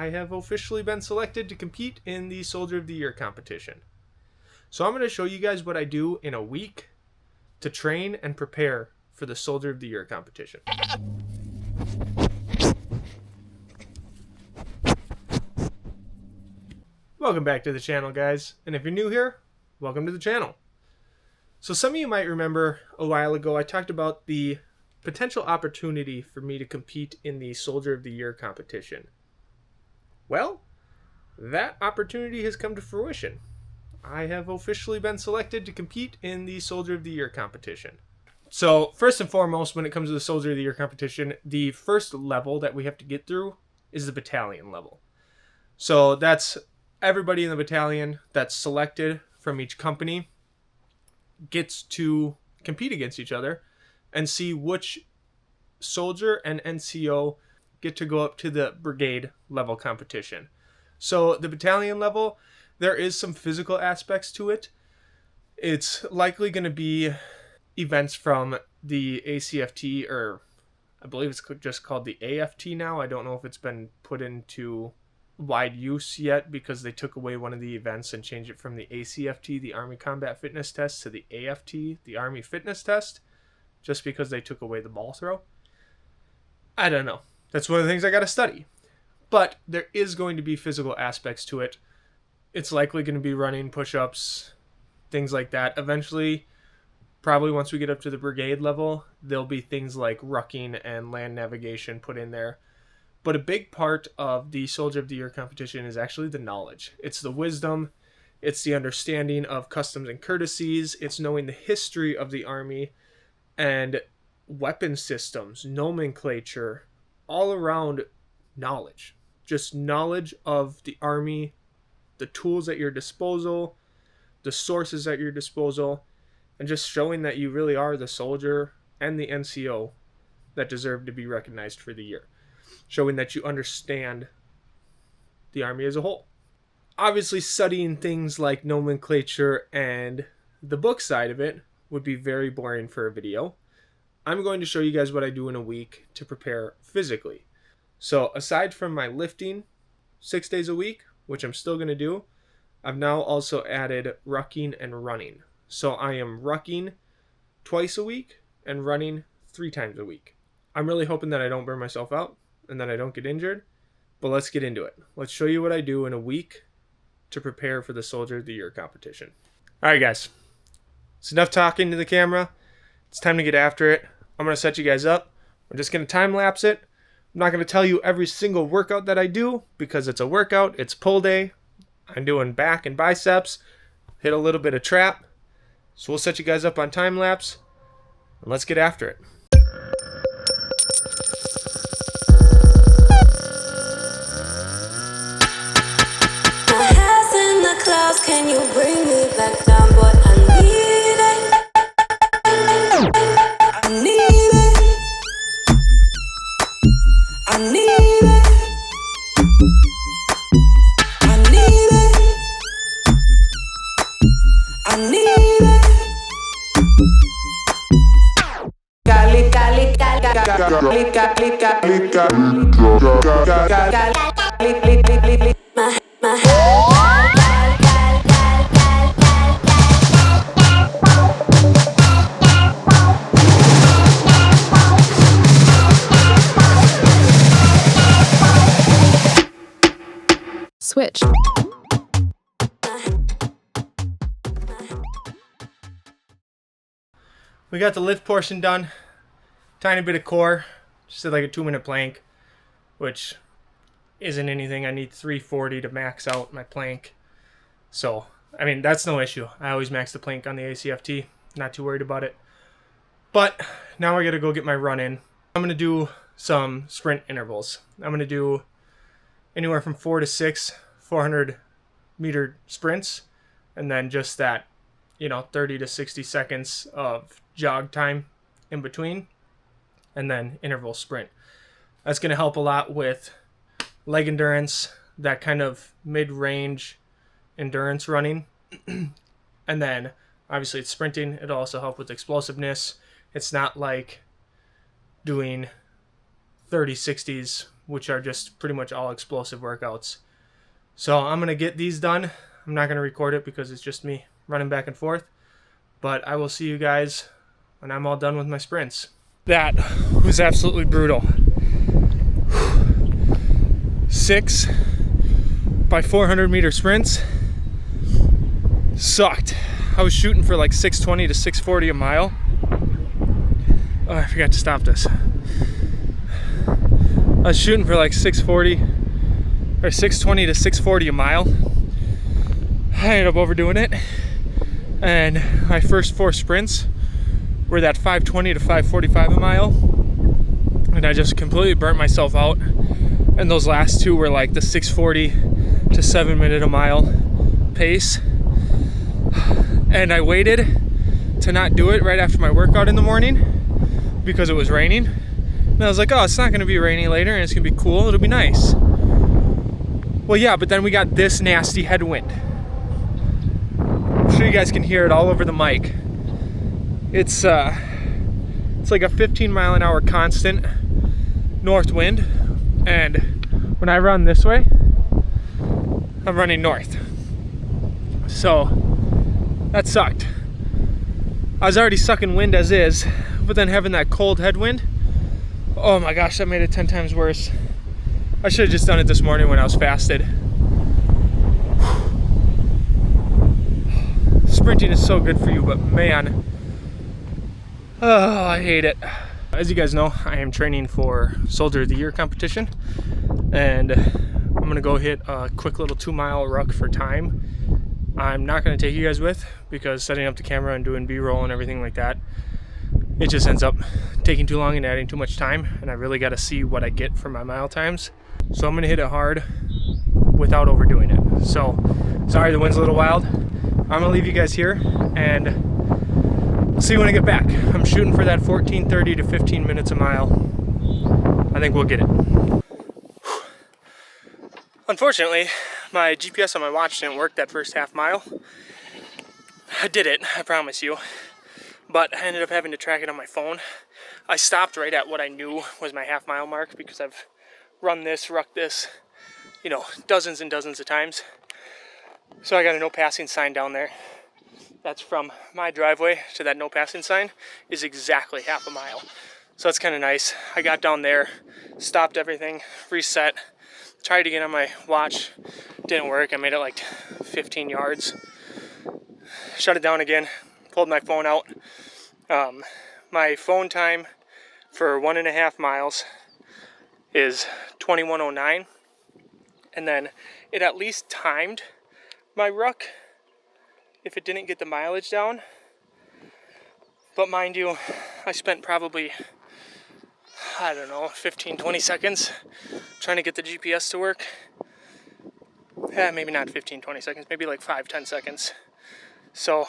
I have officially been selected to compete in the Soldier of the Year competition. So I'm going to show you guys what I do in a week to train and prepare for the Soldier of the Year competition. Welcome back to the channel, guys, and if you're new here, welcome to the channel. So some of you might remember a while ago I talked about the potential opportunity for me to compete in the Soldier of the Year competition. Well, that opportunity has come to fruition. I have officially been selected to compete in the Soldier of the Year competition. So first and foremost, when it comes to the Soldier of the Year competition, the first level that we have to get through is the battalion level. So that's everybody in the battalion that's selected from each company gets to compete against each other and see which soldier and NCO get to go up to the brigade level competition. So the battalion level, there is some physical aspects to it. It's likely going to be events from the ACFT, or I believe it's just called the AFT now. I don't know if it's been put into wide use yet because they took away one of the events and changed it from the ACFT, the Army Combat Fitness Test, to the AFT, the Army Fitness Test, just because they took away the ball throw. I don't know. That's one of the things I got to study. But there is going to be physical aspects to it. It's likely going to be running, push-ups, things like that. Eventually, probably once we get up to the brigade level, there'll be things like rucking and land navigation put in there. But a big part of the Soldier of the Year competition is actually the knowledge. It's the wisdom. It's the understanding of customs and courtesies. It's knowing the history of the Army and weapon systems, nomenclature, all around knowledge. Just knowledge of the Army, the tools at your disposal, the sources at your disposal, and just showing that you really are the soldier and the NCO that deserve to be recognized for the year. Showing that you understand the Army as a whole. Obviously, studying things like nomenclature and the book side of it would be very boring for a video. I'm going to show you guys what I do in a week to prepare physically. So aside from my lifting 6 days a week, which I'm still going to do, I've now also added rucking and running. So I am rucking twice a week and running 3 times a week. I'm really hoping that I don't burn myself out and that I don't get injured, but let's get into it. Let's show you what I do in a week to prepare for the Soldier of the Year competition. All right, guys, it's enough talking to the camera. It's time to get after it. I'm going to set you guys up. I'm just going to time lapse it. I'm not going to tell you every single workout that I do because it's a workout. It's pull day. I'm doing back and biceps. Hit a little bit of trap. So we'll set you guys up on time lapse and let's get after it. Can you bring me back down, boy? I need it. I need it. I need it. I need it. I need it. Cali, Cali, Cali, Cali, Cali, Cali, Cali, my switch. We got the lift portion done. Tiny bit of core. Just did like a 2-minute plank, which isn't anything. I need 340 to max out my plank. So, I mean, that's no issue. I always max the plank on the ACFT. Not too worried about it. But now I got to go get my run in. I'm going to do some sprint intervals. I'm going to do anywhere from 4 to 6 400-meter sprints, and then just that, 30 to 60 seconds of jog time in between, and then interval sprint. That's going to help a lot with leg endurance, that kind of mid-range endurance running. And then obviously it's sprinting. It'll also help with explosiveness. It's not like doing 30-60s, which are just pretty much all explosive workouts. So I'm going to get these done. I'm not going to record it because it's just me running back and forth. But I will see you guys when I'm all done with my sprints. That was absolutely brutal. 6 by 400 meter sprints sucked. I was shooting for like 620 to 640 a mile. Oh, I forgot to stop this. I was shooting for like 640 or 620 to 640 a mile. I ended up overdoing it, and my first 4 sprints were that 520 to 545 a mile, and I just completely burnt myself out. And those last 2 were like the 640 to 7 minute a mile pace. And I waited to not do it right after my workout in the morning because it was raining. And I was like, oh, it's not going to be rainy later and it's going to be cool. It'll be nice. Well, yeah, but then we got this nasty headwind. I'm sure you guys can hear it all over the mic. It's like a 15 mile an hour constant north wind. And when I run this way, I'm running north. So that sucked. I was already sucking wind as is, but then having that cold headwind, oh my gosh, that made it 10 times worse. I should have just done it this morning when I was fasted. Sprinting is so good for you, but man, oh, I hate it. As you guys know, I am training for Soldier of the Year competition, and I'm gonna go hit a quick little 2-mile ruck for time. I'm not gonna take you guys with because setting up the camera and doing B-roll and everything like that, it just ends up taking too long and adding too much time, and I really gotta see what I get for my mile times. So I'm gonna hit it hard without overdoing it. So sorry the wind's a little wild. I'm gonna leave you guys here and I'll see you when I get back. I'm shooting for that 14:30 to 15 minutes a mile. I think we'll get it. Unfortunately, my GPS on my watch didn't work that first half mile. I did it, I promise you. But I ended up having to track it on my phone. I stopped right at what I knew was my half mile mark because I've run this, rucked this, you know, dozens and dozens of times. So I got a no passing sign down there. That's from my driveway to that no passing sign is exactly half a mile. So that's kind of nice. I got down there, stopped everything, reset, tried to get on my watch, didn't work. I made it like 15 yards. Shut it down again, pulled my phone out. My phone time for 1.5 miles is 21:09, and then it at least timed my ruck if it didn't get the mileage down. But mind you, I spent probably, I don't know, 15-20 seconds trying to get the GPS to work. Maybe not 15-20 seconds, maybe like 5-10 seconds. So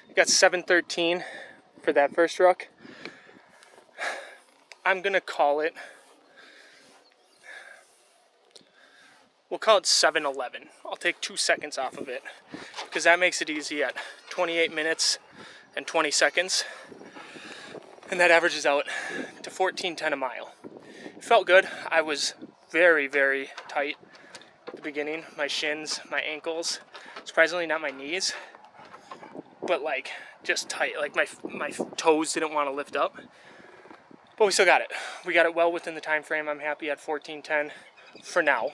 I got 7:13 for that first ruck. I'm gonna call it, we'll call it 7:11. I'll take 2 seconds off of it because that makes it easy at 28 minutes and 20 seconds. And that averages out to 14:10 a mile. It felt good. I was very, very tight at the beginning. My shins, my ankles, surprisingly not my knees, but like just tight. Like my toes didn't want to lift up. But we still got it. We got it well within the time frame. I'm happy at 14:10 for now.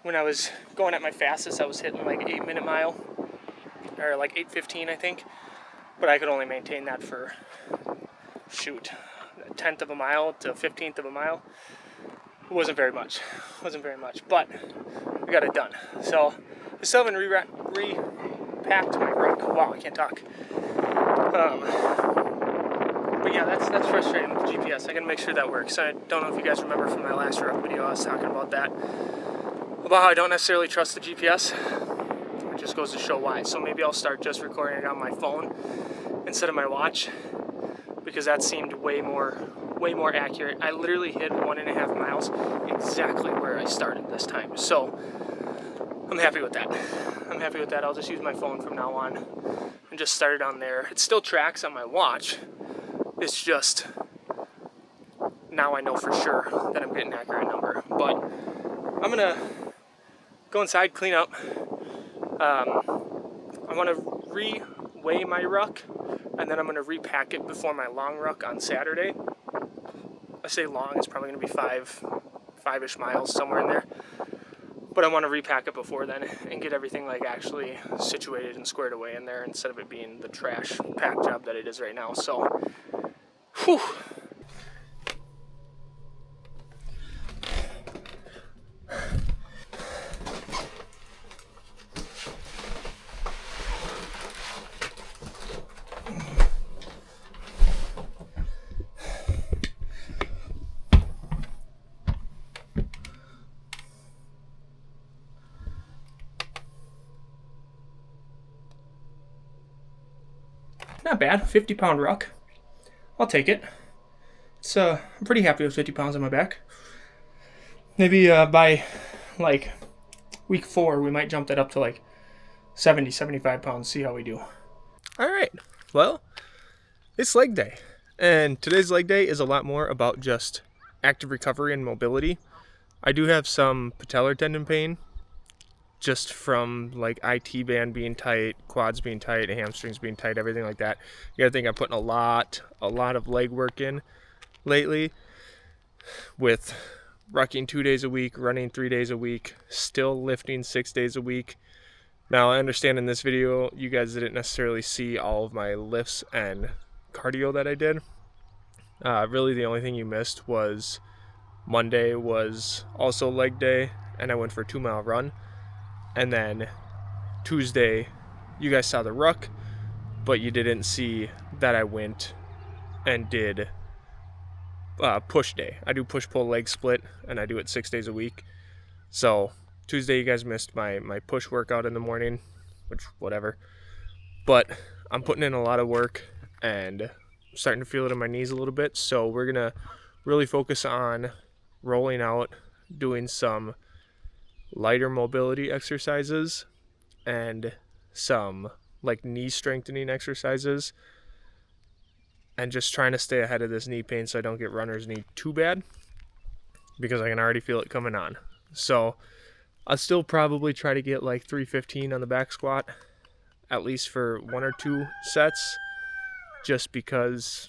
When I was going at my fastest, I was hitting like 8-minute mile, or like 8:15, I think. But I could only maintain that for, shoot, 1/10 of a mile to 1/15 of a mile. It wasn't very much. But we got it done. So I still haven't repacked my ruck. Wow, I can't talk. But yeah, that's frustrating with the GPS. I gotta make sure that works. I don't know if you guys remember from my last ruck video, I was talking about that. About how I don't necessarily trust the GPS. It just goes to show why. So maybe I'll start just recording it on my phone instead of my watch, because that seemed way more accurate. I literally hit 1.5 miles exactly where I started this time. So I'm happy with that. I'll just use my phone from now on and just start it on there. It still tracks on my watch. It's just now I know for sure that I'm getting an accurate number. But I'm gonna go inside, clean up. I want to re-weigh my ruck, and then I'm going to repack it before my long ruck on Saturday. I say long, it's probably going to be five-ish miles, somewhere in there. But I want to repack it before then and get everything like actually situated and squared away in there instead of it being the trash pack job that it is right now. So, whew. Not bad, 50-pound ruck. I'll take it. It's I'm pretty happy with 50 pounds on my back. Maybe by like week 4, we might jump that up to like 70, 75 pounds, see how we do. All right, well, it's leg day. And today's leg day is a lot more about just active recovery and mobility. I do have some patellar tendon pain, just from like IT band being tight, quads being tight, hamstrings being tight, everything like that. You gotta think I'm putting a lot of leg work in lately with rucking 2 days a week, running 3 days a week, still lifting 6 days a week. Now I understand in this video you guys didn't necessarily see all of my lifts and cardio that I did. Really the only thing you missed was Monday was also leg day and I went for a 2-mile run. And then Tuesday, you guys saw the ruck, but you didn't see that I went and did push day. I do push-pull leg split, and I do it 6 days a week. So Tuesday, you guys missed my push workout in the morning, which, whatever. But I'm putting in a lot of work, and I'm starting to feel it in my knees a little bit. So we're going to really focus on rolling out, doing some lighter mobility exercises and some like knee strengthening exercises, and just trying to stay ahead of this knee pain so I don't get runner's knee too bad, because I can already feel it coming on. So I'll still probably try to get like 315 on the back squat, at least for 1 or 2 sets, just because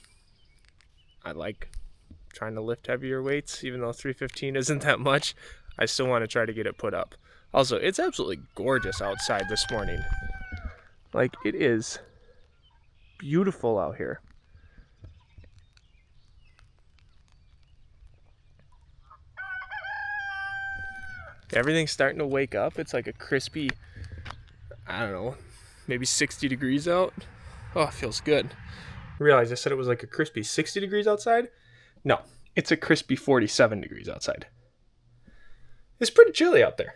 I like trying to lift heavier weights. Even though 315 isn't that much, I still want to try to get it put up. Also, it's absolutely gorgeous outside this morning. Like, it is beautiful out here. Everything's starting to wake up. It's like a crispy, I don't know, maybe 60 degrees out. Oh, it feels good. I realized I said it was like a crispy 60 degrees outside. No, it's a crispy 47 degrees outside. It's pretty chilly out there.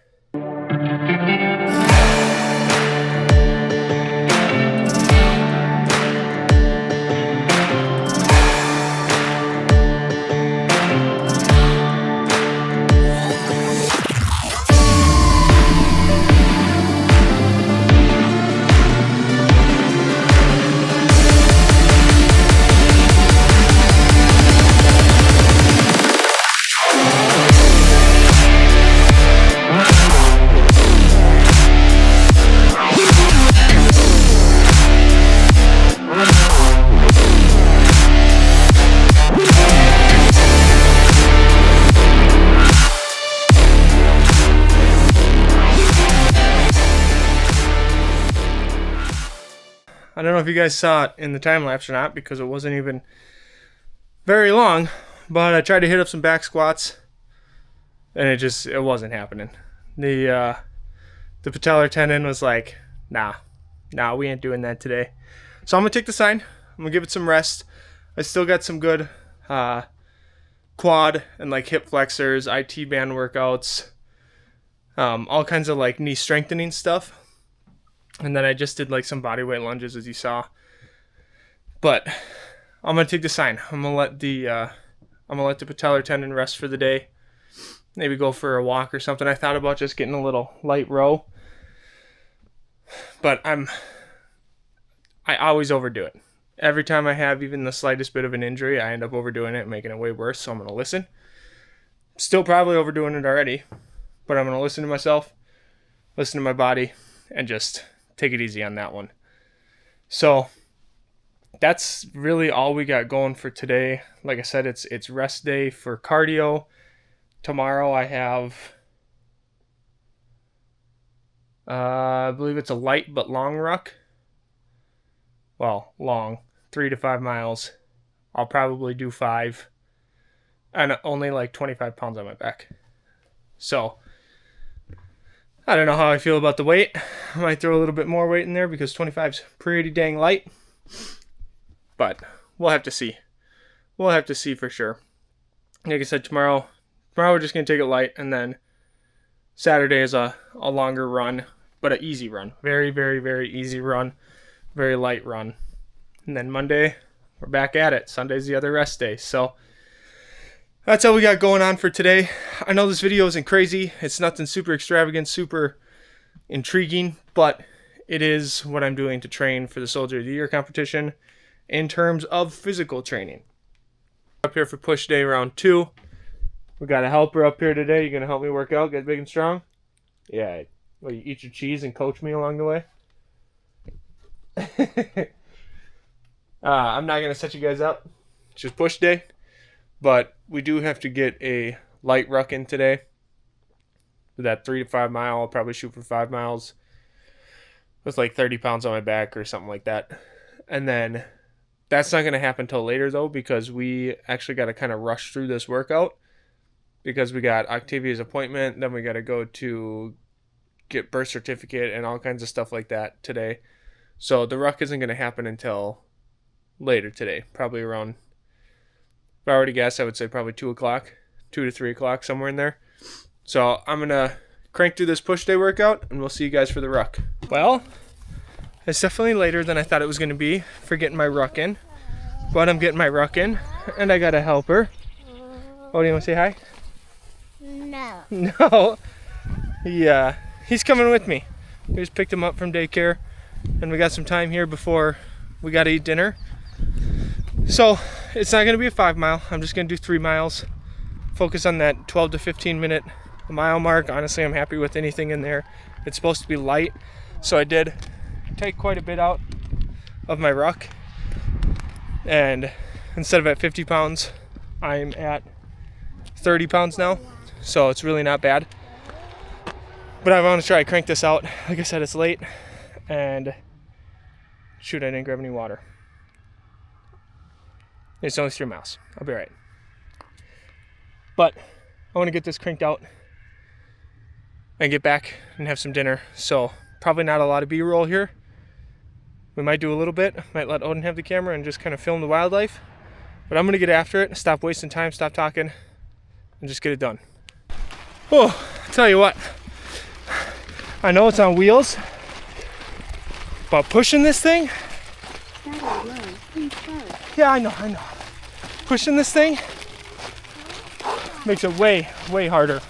I don't know if you guys saw it in the time lapse or not, because it wasn't even very long, but I tried to hit up some back squats and it wasn't happening. The patellar tendon was like, nah, we ain't doing that today. So I'm gonna take the sign. I'm gonna give it some rest. I still got some good quad and like hip flexors, IT band workouts, all kinds of like knee strengthening stuff. And then I just did like some body weight lunges, as you saw. But I'm gonna take the sign. I'm gonna let the patellar tendon rest for the day. Maybe go for a walk or something. I thought about just getting a little light row, but I always overdo it. every time I have even the slightest bit of an injury, I end up overdoing it and making it way worse. So I'm going to listen. Still probably overdoing it already, but I'm going to listen to myself, listen to my body, and just take it easy on that one. So that's really all we got going for today. Like I said, it's rest day for cardio. Tomorrow I have, I believe it's a light but long ruck. Well, long, 3 to 5 miles. I'll probably do 5, and only like 25 pounds on my back. So I don't know how I feel about the weight. I might throw a little bit more weight in there because 25's pretty dang light. But we'll have to see. We'll have to see for sure. Like I said, tomorrow we're just going to take it light, and then Saturday is a longer run, but an easy run. Very, very, very easy run. Very light run. And then Monday, we're back at it. Sunday's the other rest day. So that's all we got going on for today. I know this video isn't crazy. It's nothing super extravagant, super intriguing, but it is what I'm doing to train for the Soldier of the Year competition in terms of physical training. Up here for push day round 2. We got a helper up here today. You gonna help me work out, get big and strong? Yeah. Well, you eat your cheese and coach me along the way? I'm not going to set you guys up. It's just push day. But we do have to get a light ruck in today. For that 3 to 5 mile, I'll probably shoot for 5 miles. With like 30 pounds on my back or something like that. And then that's not going to happen until later though, because we actually got to kind of rush through this workout. Because we got Octavia's appointment, then we got to go to get birth certificate and all kinds of stuff like that today. So the ruck isn't going to happen until later today. Probably around, if I were to guess, I would say probably 2 o'clock, 2 to 3 o'clock, somewhere in there. So I'm going to crank through this push day workout, and we'll see you guys for the ruck. Well, it's definitely later than I thought it was going to be for getting my ruck in. But I'm getting my ruck in, and I got a helper. Oh, do you want to say hi? No. No. Yeah, he's coming with me. We just picked him up from daycare, and we got some time here before we got to eat dinner. So it's not going to be a 5 mile. I'm just going to do 3 miles. Focus on that 12 to 15 minute mile mark. Honestly, I'm happy with anything in there. It's supposed to be light, so I did take quite a bit out of my ruck. And instead of at 50 pounds, I'm at 30 pounds now. So it's really not bad. But I want to try to crank this out. Like I said, it's late. And shoot, I didn't grab any water. It's only 3 miles. I'll be right. But I want to get this cranked out and get back and have some dinner. So probably not a lot of B-roll here. We might do a little bit. Might let Odin have the camera and just kind of film the wildlife. But I'm going to get after it. Stop wasting time. Stop talking. And just get it done. Oh, I'll tell you what. I know it's on wheels, but pushing this thing, yeah, I know. Pushing this thing makes it way, way harder.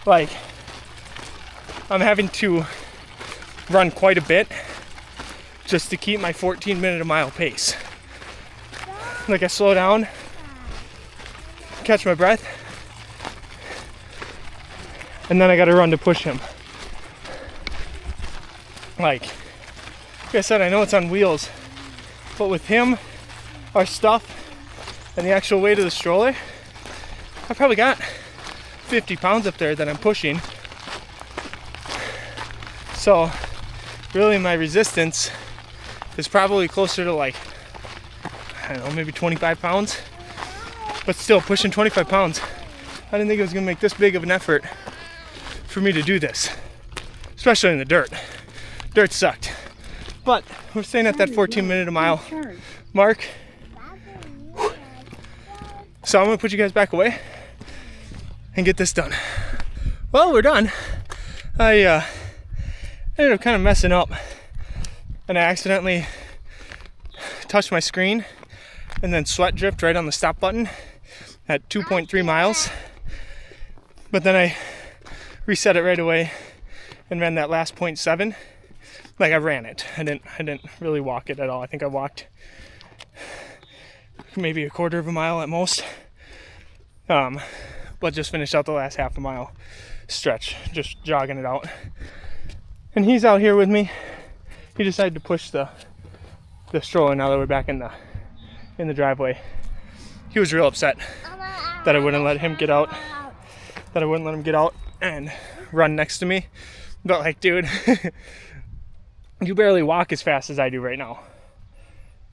Like, I'm having to run quite a bit just to keep my 14-minute a mile pace. Like, I slow down, catch my breath, and then I gotta run to push him. Like I said, I know it's on wheels, but with him, our stuff, and the actual weight of the stroller, I probably got 50 pounds up there that I'm pushing. So really my resistance is probably closer to like, I don't know, maybe 25 pounds. But still, pushing 25 pounds, I didn't think it was gonna make this big of an effort for me to do this, especially in the dirt. Dirt sucked. But we're staying at that 14-minute a mile mark. So I'm gonna put you guys back away and get this done. Well, we're done. I ended up kind of messing up, and I accidentally touched my screen and then sweat dripped right on the stop button at 2.3 miles. But then I reset it right away and ran that last 0.7, Like, I ran it. I didn't really walk it at all. I think I walked maybe a quarter of a mile at most. But just finished out the last half a mile stretch, just jogging it out. And he's out here with me. He decided to push the stroller now that we're back in the driveway. He was real upset that I wouldn't let him get out. That I wouldn't let him get out and run next to me. But like, dude, you barely walk as fast as I do right now.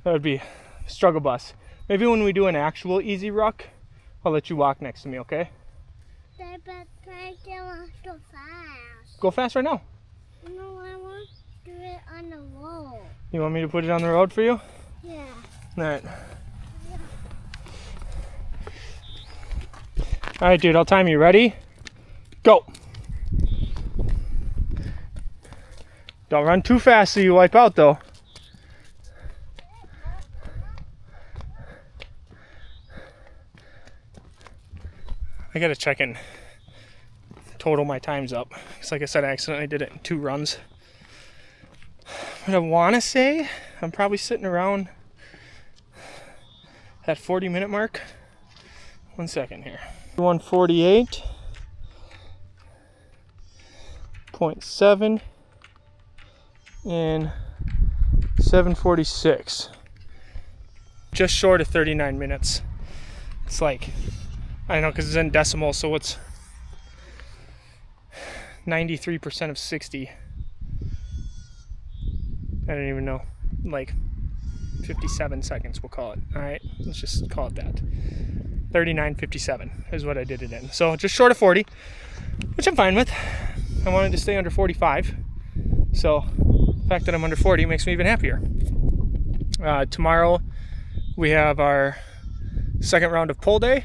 That would be a struggle bus. Maybe when we do an actual easy ruck, I'll let you walk next to me, okay? But I don't want to go fast. Go fast right now. No, I want to do it on the road. You want me to put it on the road for you? Yeah. All right. All right, dude, I'll time you. Ready? Go. Don't run too fast so you wipe out, though. I gotta check and total my times up. Because like I said, I accidentally did it in 2 runs. But I want to say I'm probably sitting around that 40-minute mark. 1 second here. 148.7 and 7:46. Just short of 39 minutes. It's like, I know because it's in decimals, so it's 93% of 60. I don't even know, like 57 seconds we'll call it. All right, let's just call it that. 39:57 is what I did it in. So just short of 40, which I'm fine with. I wanted to stay under 45. So the fact that I'm under 40 makes me even happier. Tomorrow we have our second round of pole day,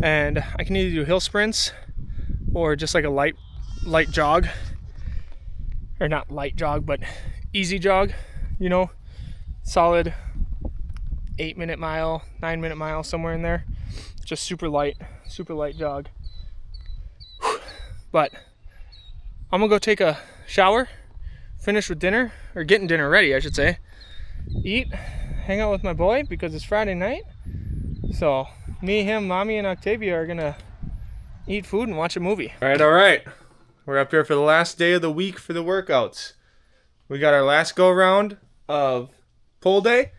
and I can either do hill sprints or just like a light jog, or not light jog, but easy jog, you know, solid 8-minute mile, 9-minute mile, somewhere in there. Just super light jog. But I'm gonna go take a shower, finish with dinner, or getting dinner ready, I should say. Eat, hang out with my boy because it's Friday night. So me, him, mommy, and Octavia are gonna eat food and watch a movie. All right. We're up here for the last day of the week for the workouts. We got our last go round of pole day.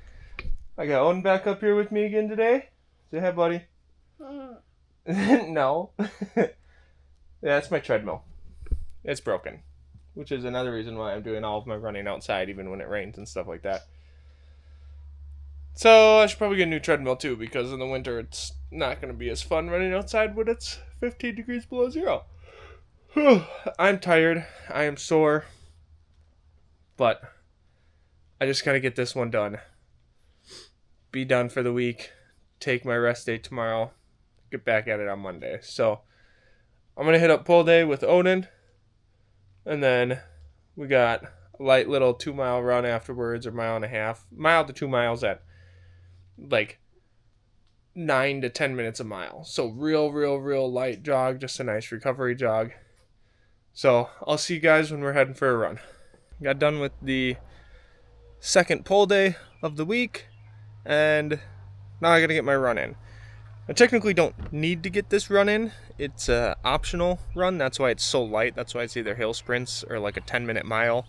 I got Odin back up here with me again today. Say hi, buddy. No. Yeah, that's my treadmill. It's broken, which is another reason why I'm doing all of my running outside, even when it rains and stuff like that. So I should probably get a new treadmill too, because in the winter it's not going to be as fun running outside when it's 15 degrees below zero. I'm tired. I am sore. But I just got to get this one done. Be done for the week. Take my rest day tomorrow. Get back at it on Monday. So I'm going to hit up pole day with Odin. And then we got a light little 2-mile run afterwards, or 1.5 miles. Mile to 2 miles at like 9 to 10 minutes a mile. So real light jog. Just a nice recovery jog. So I'll see you guys when we're heading for a run. Got done with the second pole day of the week, and now I gotta get my run in. I technically don't need to get this run in. It's an optional run. That's why it's so light. That's why it's either hill sprints or like a 10-minute mile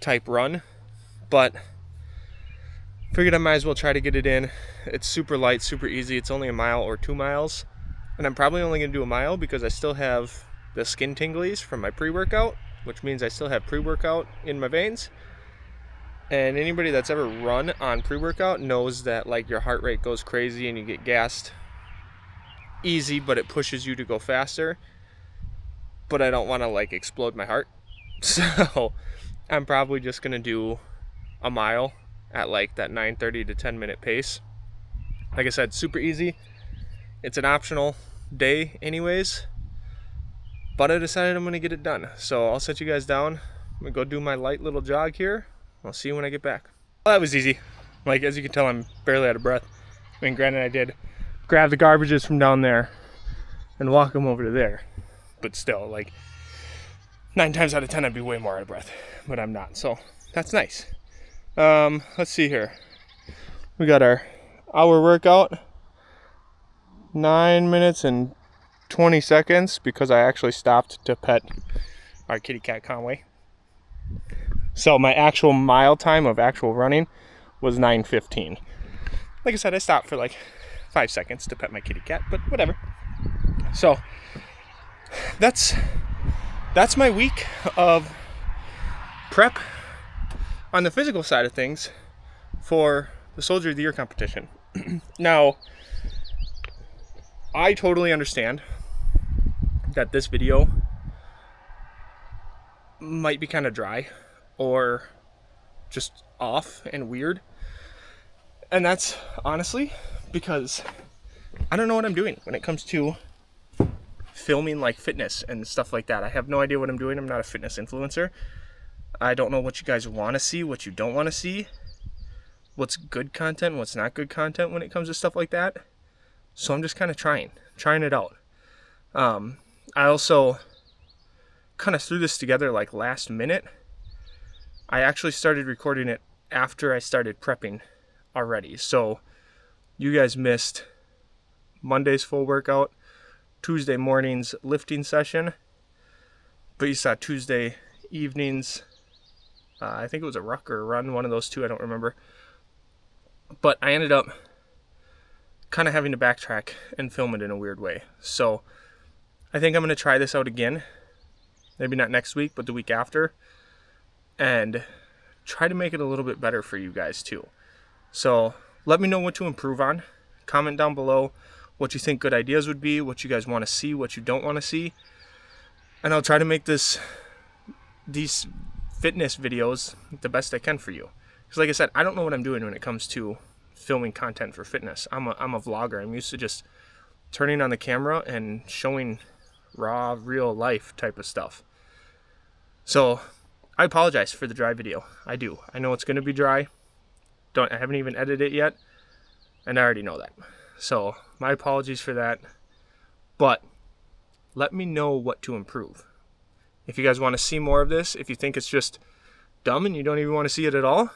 type run. But figured I might as well try to get it in. It's super light, super easy. It's only 1 mile or 2 miles. And I'm probably only gonna do 1 mile because I still have the skin tinglies from my pre-workout, which means I still have pre-workout in my veins. And anybody that's ever run on pre-workout knows that like your heart rate goes crazy and you get gassed easy, but it pushes you to go faster. But I don't want to like explode my heart. So I'm probably just going to do 1 mile at like that 9:30 to 10-minute pace. Like I said, super easy. It's an optional day anyways. But I decided I'm going to get it done. So I'll set you guys down. I'm going to go do my light little jog here. I'll see you when I get back. Well, that was easy. Like, as you can tell, I'm barely out of breath. I mean, granted, I did grab the garbages from down there and walk them over to there. But still, like, 9 times out of 10 I'd be way more out of breath, but I'm not, so that's nice. Let's see here. We got our hour workout, 9 minutes and 20 seconds because I actually stopped to pet our kitty cat Conway. So my actual mile time of actual running was 9:15. Like I said, I stopped for like 5 seconds to pet my kitty cat, but whatever. So that's my week of prep on the physical side of things for the Soldier of the Year competition. Now, I totally understand that this video might be kind of dry or just off and weird. And that's honestly because I don't know what I'm doing when it comes to filming like fitness and stuff like that. I have no idea what I'm doing. I'm not a fitness influencer. I don't know what you guys want to see, what you don't want to see, what's good content, what's not good content when it comes to stuff like that. So I'm just kind of trying it out. I also kind of threw this together like last minute. I actually started recording it after I started prepping already. So you guys missed Monday's full workout, Tuesday morning's lifting session, but you saw Tuesday evenings, I think it was a ruck or a run, one of those two, I don't remember. But I ended up kind of having to backtrack and film it in a weird way. So I think I'm going to try this out again. Maybe not next week, but the week after. And try to make it a little bit better for you guys too. So let me know what to improve on. Comment down below what you think good ideas would be, what you guys want to see, what you don't want to see. And I'll try to make these fitness videos the best I can for you. Because like I said, I don't know what I'm doing when it comes to filming content for fitness. I'm a vlogger. I'm used to just turning on the camera and showing raw, real life type of stuff. So I apologize for the dry video. I do. I know it's going to be dry. I haven't even edited it yet, and I already know that. So my apologies for that. But let me know what to improve. If you guys want to see more of this, if you think it's just dumb and you don't even want to see it at all,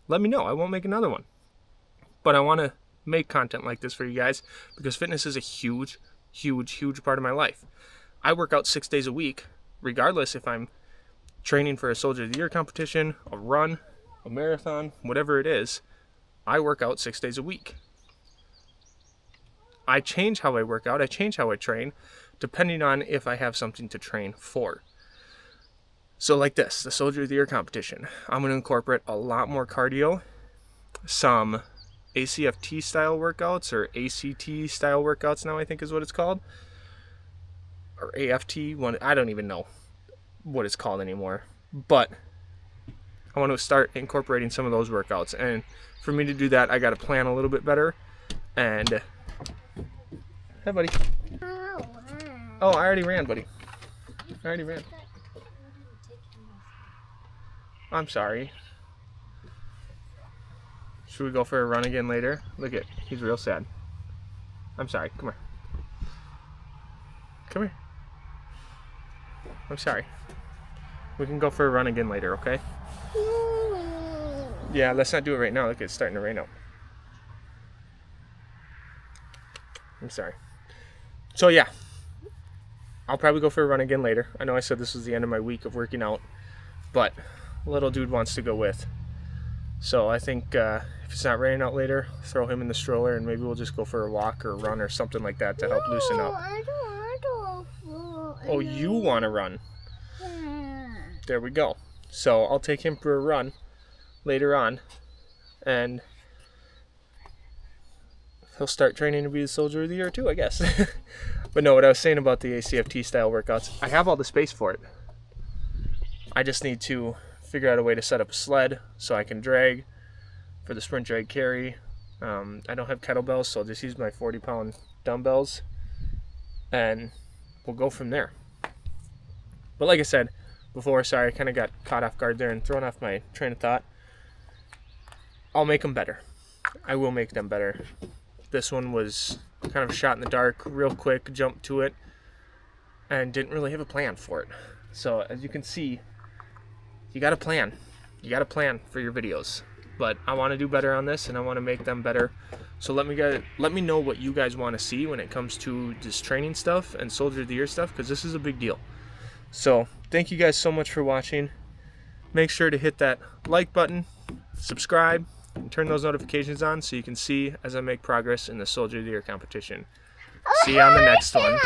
let me know. I won't make another one. But I want to make content like this for you guys because fitness is a huge, huge, huge part of my life. I work out 6 days a week, regardless if I'm training for a Soldier of the Year competition, a run, a marathon, whatever it is. I work out 6 days a week. I change how I work out, I change how I train, depending on if I have something to train for. So like this, the Soldier of the Year competition, I'm going to incorporate a lot more cardio, some ACFT style workouts, or ACT style workouts now I think is what it's called, or AFT, one, I don't even know what it's called anymore, but I want to start incorporating some of those workouts, and for me to do that I got to plan a little bit better. And hey buddy. Oh, I already ran, buddy. I already ran. I'm sorry. Should we go for a run again later? Look at, he's real sad. I'm sorry, come here. Come here. I'm sorry. We can go for a run again later, okay? Yeah, let's not do it right now. Look, it's starting to rain out. I'm sorry. So yeah, I'll probably go for a run again later. I know I said this was the end of my week of working out, but little dude wants to go with. So I think if it's not raining out later, throw him in the stroller and maybe we'll just go for a walk or a run or something like that to help loosen up. I don't want to. Oh, you want to run? There we go. So I'll take him for a run later on, and he'll start training to be the Soldier of the Year too, I guess. But no, what I was saying about the ACFT style workouts, I have all the space for it. I just need to figure out a way to set up a sled so I can drag for the sprint drag carry. I don't have kettlebells, so I'll just use my 40-pound dumbbells, and we'll go from there. But like I said before, sorry, I kind of got caught off guard there and thrown off my train of thought. I'll make them better. I will make them better. This one was kind of a shot in the dark, real quick, jumped to it, and didn't really have a plan for it. So as you can see, you got to plan. You got to plan for your videos. But I want to do better on this, and I want to make them better. So let me know what you guys want to see when it comes to this training stuff and Soldier of the Year stuff, because this is a big deal. So thank you guys so much for watching. Make sure to hit that like button, subscribe, and turn those notifications on so you can see as I make progress in the Soldier of the Year competition. See you on the next one.